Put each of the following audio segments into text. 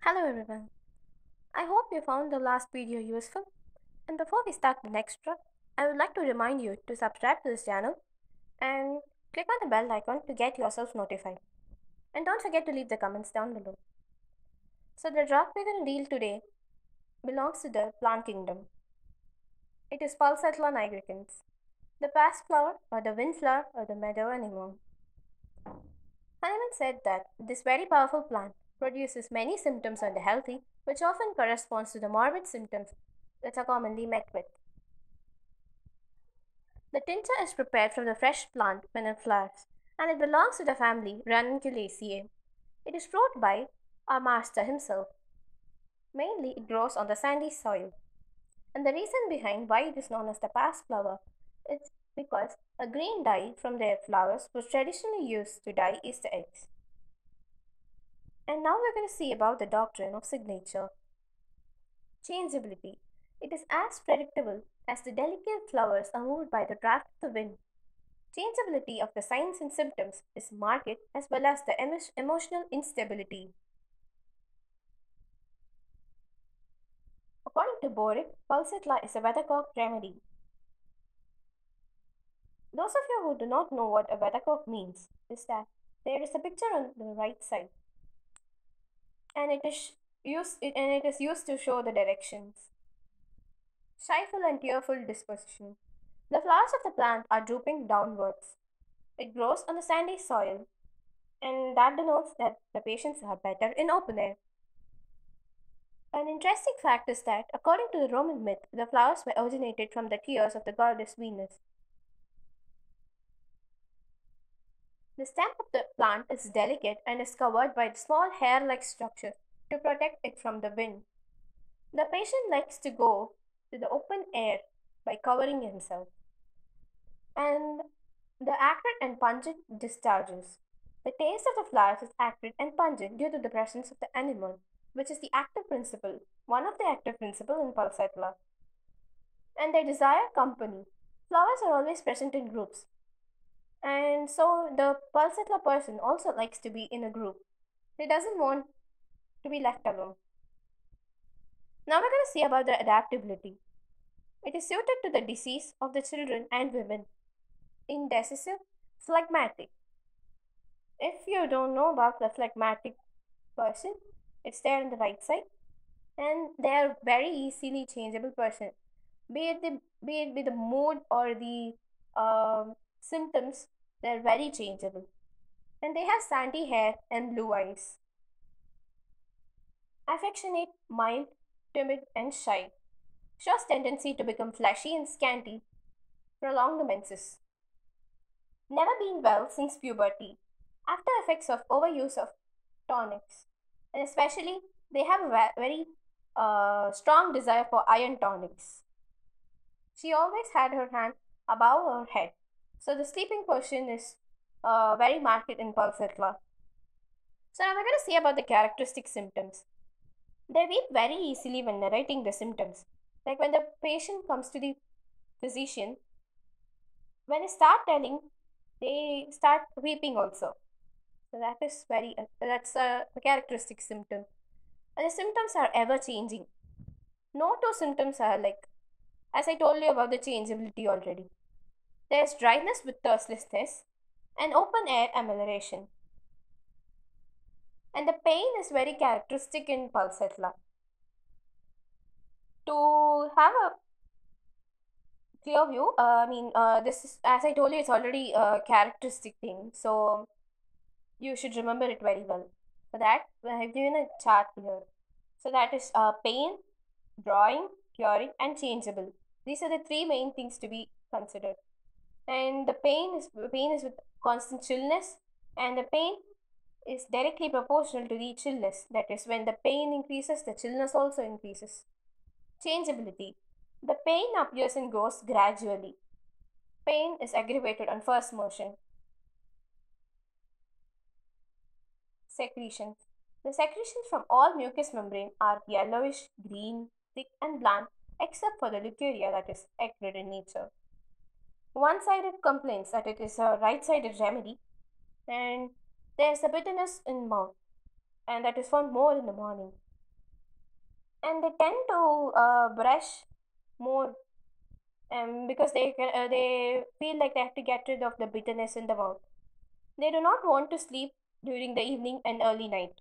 Hello everyone. I hope you found the last video useful. And before we start the next part, I would like to remind you to subscribe to this channel and click on the bell icon to get yourself notified. And don't forget to leave the comments down below. So the drug we're going to deal today belongs to the plant kingdom. It is Pulsatilla nigricans, the past flower or the wind flower or the meadow anemone. Hahnemann said that this very powerful plant produces many symptoms on the healthy, which often corresponds to the morbid symptoms that are commonly met with. The tincture is prepared from the fresh plant when it flowers, and it belongs to the family Ranunculaceae. It is brought by our master himself. Mainly, it grows on the sandy soil. And the reason behind why it is known as the past flower is because a green dye from their flowers was traditionally used to dye Easter eggs. And now we're going to see about the doctrine of signature. Changeability. It is as predictable as the delicate flowers are moved by the draft of the wind. Changeability of the signs and symptoms is marked as well as the emotional instability. According to Boric, Pulsatilla is a weathercock remedy. Those of you who do not know what a weathercock means is that there is a picture on the right side and it is used to show the directions. Shyful and tearful disposition. The flowers of the plant are drooping downwards. It grows on the sandy soil, and that denotes that the patients are better in open air. An interesting fact is that, according to the Roman myth, the flowers were originated from the tears of the goddess Venus. The stem of the plant is delicate and is covered by a small hair-like structure to protect it from the wind. The patient likes to go to the open air by covering himself. And the acrid and pungent discharges. The taste of the flowers is acrid and pungent due to the presence of the animal, which is the active principle, one of the active principles in Pulsatilla. And they desire company. Flowers are always present in groups. And so the Pulsatilla person also likes to be in a group. He doesn't want to be left alone. Now we're going to see about the adaptability. It is suited to the disease of the children and women. Indecisive, phlegmatic. If you don't know about the phlegmatic person, it's there on the right side, and they are very easily changeable person. Be it with the mood or the symptoms, they're very changeable, and they have sandy hair and blue eyes. Affectionate, mild, timid, and shy. Shows tendency to become fleshy and scanty. Prolonged menses. Never been well since puberty. After effects of overuse of tonics, and especially they have a very strong desire for iron tonics. She always had her hand above her head, so the sleeping position is very marked in Pulsatilla. So now we're going to see about the characteristic symptoms. They weep very easily when narrating the symptoms. Like when the patient comes to the physician, when they start telling, they start weeping also. So that's a characteristic symptom. And the symptoms are ever changing. No two symptoms are like, as I told you about the changeability already. There's dryness with thirstlessness and open air amelioration. And the pain is very characteristic in Pulsatilla. To have a clear view, this is, as I told you, it's already a characteristic thing. So you should remember it very well. For that, I have given a chart here. So that is pain, drawing, curing, and changeable. These are the three main things to be considered. And the pain is with constant chillness, and the pain is directly proportional to the chillness. That is, when the pain increases, the chillness also increases. Changeability. The pain appears and goes gradually. Pain is aggravated on first motion. Secretions. The secretions from all mucous membrane are yellowish, green, thick and bland except for the leukorrhea that is acrid in nature. One-sided complaints that it is a right-sided remedy, and there is a bitterness in mouth, and that is found more in the morning. and they tend to brush more because they feel like they have to get rid of the bitterness in the mouth. They do not want to sleep during the evening and early night.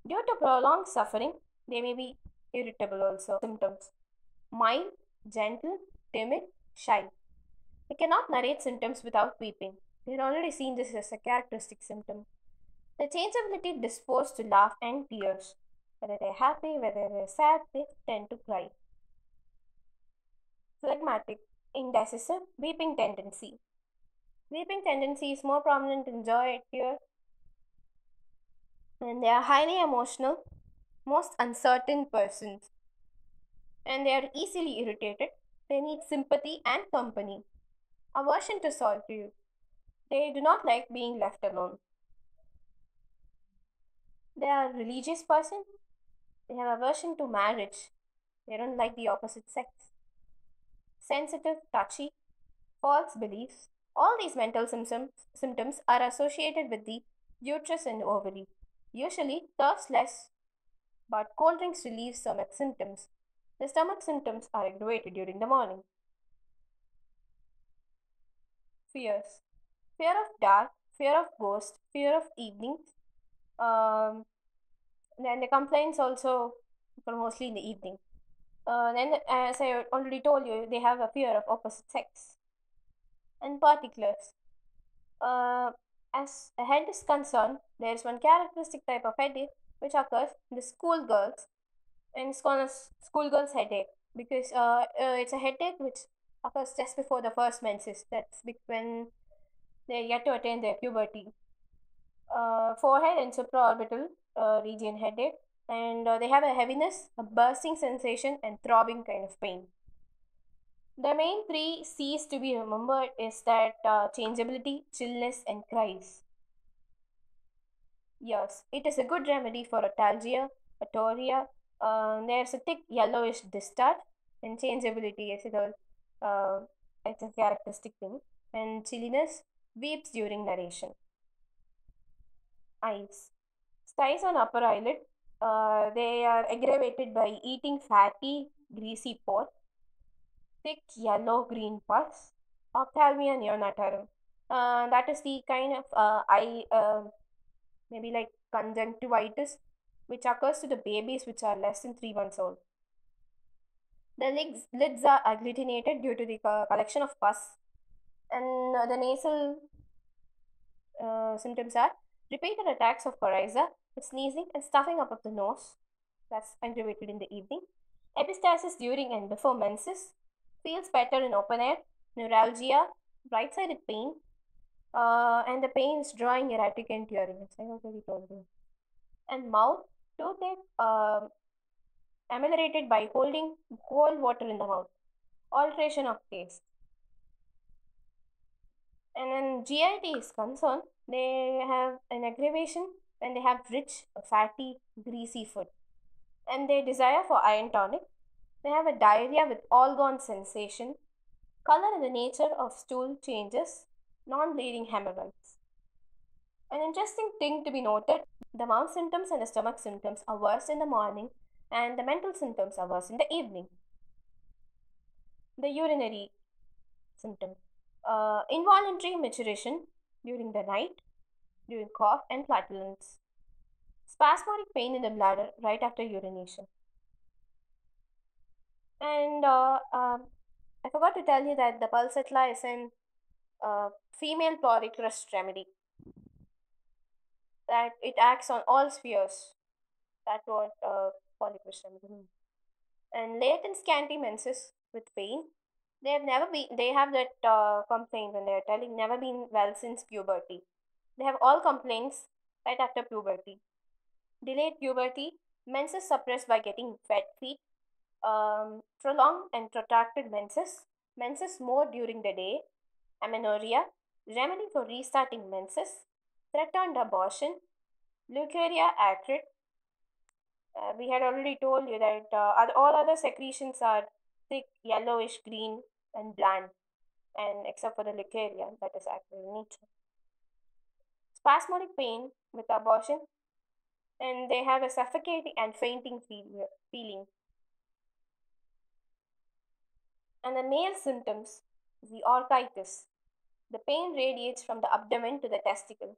Due to prolonged suffering, they may be irritable also. Symptoms: mild, gentle, timid, shy. They cannot narrate symptoms without weeping. We had already seen this as a characteristic symptom. The changeability disposed to laugh and tears. Whether they're happy, whether they're sad, they tend to cry. Phlegmatic, indecisive, weeping tendency. Weeping tendency is more prominent in joy, tear, and they are highly emotional, most uncertain persons, and they are easily irritated. They need sympathy and company. Aversion to solitude. They do not like being left alone. They are a religious person. They have aversion to marriage. They don't like the opposite sex. Sensitive, touchy, false beliefs. All these mental symptoms are associated with the uterus and ovary. Usually, thirst less, but cold drinks relieve stomach symptoms. The stomach symptoms are aggravated during the morning. Fears: fear of dark, fear of ghosts, fear of evenings. Um, then the complaints also for mostly in the evening. Then, as I already told you, they have a fear of opposite sex. And particulars. Uh, as a head is concerned, there is one characteristic type of headache which occurs in the schoolgirls, and it's called as schoolgirls headache because it's a headache which occurs just before the first menses. That's when they get to attain their puberty. Forehead and supraorbital region headache, and they have a heaviness, a bursting sensation, and throbbing kind of pain. The main three C's to be remembered is that changeability, chillness, and cries. Yes, it is a good remedy for Otalgia, Otoria. There's a thick yellowish discharge, and changeability is it all. It's a characteristic thing. And chilliness, weeps during narration. Eyes. Styes on upper eyelid. They are aggravated by eating fatty, greasy pork, thick yellow-green pus, ophthalmia neonatarum. That is the kind of eye, maybe like conjunctivitis, which occurs to the babies which are less than 3 months old. The lids are agglutinated due to the collection of pus, and the nasal symptoms are repeated attacks of coryza, sneezing, and stuffing up of the nose. That's aggravated in the evening. Epistasis during and before menses. Feels better in open air. Neuralgia, right sided pain, and the pain is drawing, erratic, and tearing. As I already told you. And mouth, toothache, ameliorated by holding cold water in the mouth. Alteration of taste. And when GIT is concerned, they have an aggravation when they have rich, fatty, greasy food. And they desire for iron tonic. They have a diarrhea with all gone sensation. Color and the nature of stool changes. Non-bleeding hemorrhoids. An interesting thing to be noted: the mouth symptoms and the stomach symptoms are worse in the morning, and the mental symptoms are worse in the evening. The urinary symptom: involuntary maturation during the night, during cough and flatulence. Spasmodic pain in the bladder right after urination. And I forgot to tell you that the Pulsatilla is an female polycrust remedy, that it acts on all spheres. That's what polycrust remedy means. And latent scanty menses with pain. They have never been. They have that complaint when they are telling never been well since puberty. They have all complaints right after puberty. Delayed puberty, menses suppressed by getting wet feet, prolonged and protracted menses, menses more during the day, amenorrhea, remedy for restarting menses, threatened abortion, leukorrhea acrid. We had already told you that all other secretions are thick, yellowish green, and bland, and except for the leukorrhea, that is acrid in nature. Spasmodic pain with abortion, and they have a suffocating and fainting feeling. And the male symptoms, the orchitis. The pain radiates from the abdomen to the testicles.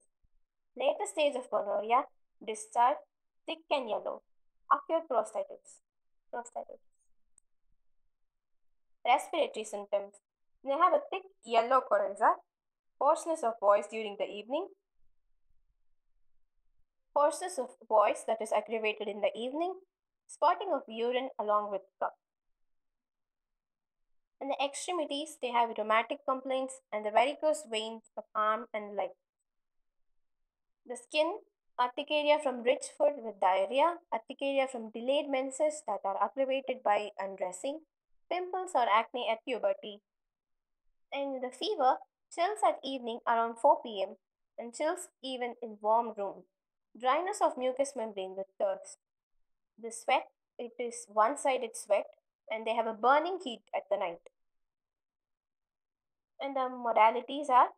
Later stage of gonorrhea, discharge, thick and yellow. Acute prostatitis. Prostatitis. Respiratory symptoms. They have a thick yellow coryza, hoarseness of voice during the evening, hoarseness of voice that is aggravated in the evening, spotting of urine along with cough. In the extremities, they have rheumatic complaints and the varicose veins of arm and leg. The skin, urticaria from rich food with diarrhea, urticaria from delayed menses that are aggravated by undressing, pimples or acne at puberty. And the fever, chills at evening around 4 p.m. and chills even in warm room. Dryness of mucous membrane with thirst. The sweat, it is one-sided sweat and they have a burning heat at the night. And the modalities are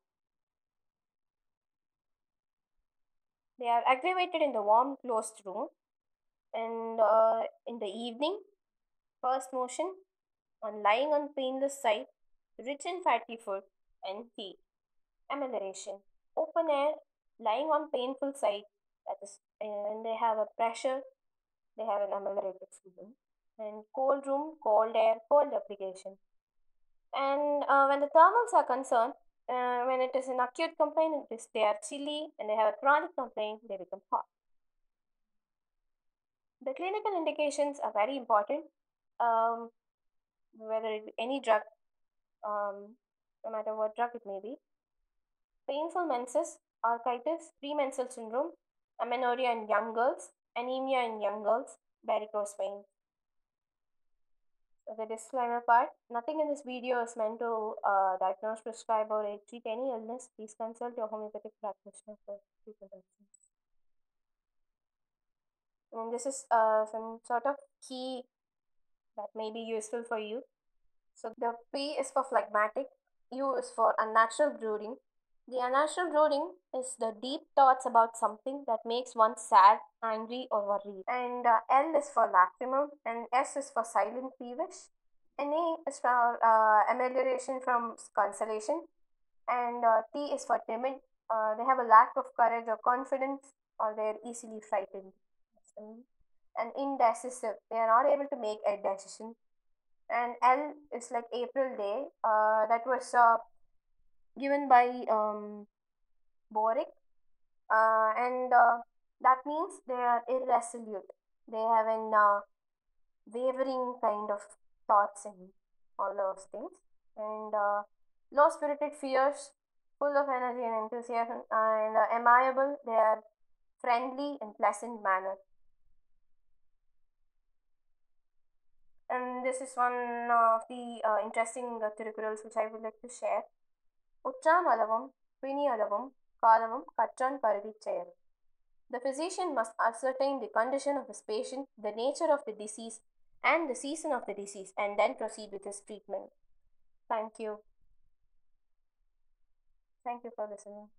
they are aggravated in the warm closed room and in the evening, first motion on lying on painless side, rich in fatty food and heat. Amelioration, open air, lying on painful side, that is, and they have a pressure, they have an ameliorative feeling. And cold room, cold air, cold application. And when the thermals are concerned, when it is an acute complaint, it is they are chilly, and they have a chronic complaint, they become hot. The clinical indications are very important. Um, Whether it be any drug, no matter what drug it may be, painful menses, orchitis, premenstrual syndrome, amenorrhea in young girls, anemia in young girls, varicose veins. So the disclaimer part, nothing in this video is meant to diagnose, prescribe or treat any illness. Please consult your homeopathic practitioner for treatment options. And this is some sort of key that may be useful for you. So the P is for phlegmatic, U is for unnatural brooding. The unnatural brooding is the deep thoughts about something that makes one sad, angry, or worried. And L is for lacrimum, and S is for silent peevish. And A is for amelioration from consolation, and T is for timid. They have a lack of courage or confidence, or they're easily frightened. And indecisive, they are not able to make a decision. And L is like April Day. That was given by Boric, and that means they are irresolute. They have an wavering kind of thoughts and all those things. And low spirited, fierce, full of energy and enthusiasm, and amiable. They are friendly and pleasant manner. And this is one of the interesting curriculums which I would like to share. உற்றாம் அளவும் பிணி அளவும் காலமும் கற்றான் கருதிச் செயல். The physician must ascertain the condition of his patient, the nature of the disease, and the season of the disease, and then proceed with his treatment. Thank you. Thank you for listening.